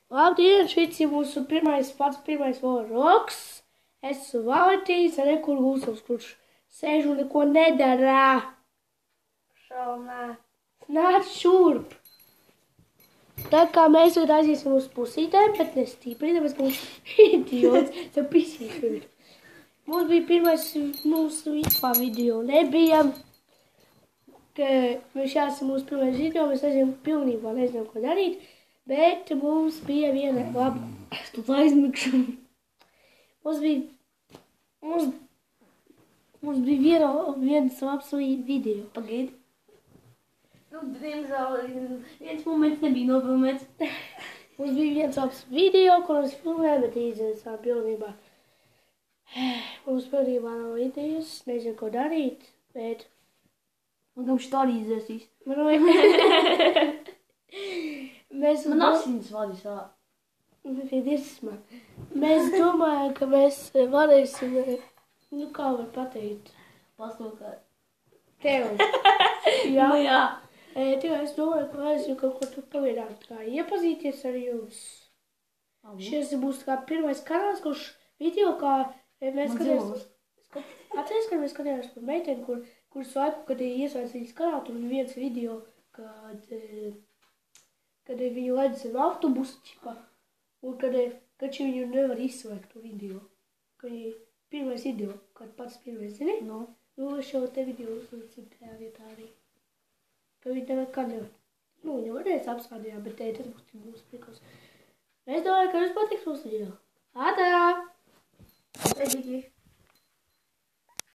Labdien, šis ir mūsu pirmais vlogs. Es esmu Valentīns, kur Gulsovs, kurš sēž un neko nedara. Šalnā. Nāc šurp. Tā kā mēs tagad aiziesim uz pusītēm, bet ne stipri, tāpēc, ka mums idiots, tev pisīšu. Mums bija pirmais mūsu vispār video. Nebija, ka mēs jāsam mūsu pirmais video, mēs nezinām pilnībā, nezinām, ko darīt, bet mums bija viena laba, tu aizmigšu. Mums bija viens labs video. Pagaidi. Nu, diemžēl, viens moments nebija nofilmēts. Mums bija viens labs video, ko mēs filmējām, bet izdzēsām pilnībā. Mums pilnībā nav idejas, nezinu, ko darīt, bet... Man kam šitā arī izdzēsīs. Man asins vadīs tā. Mēs domājam, ka mēs varēsim, nu kā var pateikt, Pastokāt. tev. Jā. Nu jā. Es domāju, ka varēsim kaut ko tu pagaidāt, kā iepazīties ar jums. Šis būs kā pirmais kanāls, kurš video, kā mēs skatījāmies. Atceries, kad mēs skatījāmies par meiteni, kuras laiku, kad iesaist viņas kanālu, tur bija viens video, kad viņu ledz ar autobusu ķipā. Un kad viņu nevar izslēgt to video. Kad viņa pirmais video, kad pats pirmais, zini? No. Nu, es jau te video uzlicim tajā vietā arī. Ka viņa nekad nevar. Nu, viņa varēs apskādījāt, bet tas būs prikals. Es domāju, ka jums patiks mūsu video. Atā! Edīgi.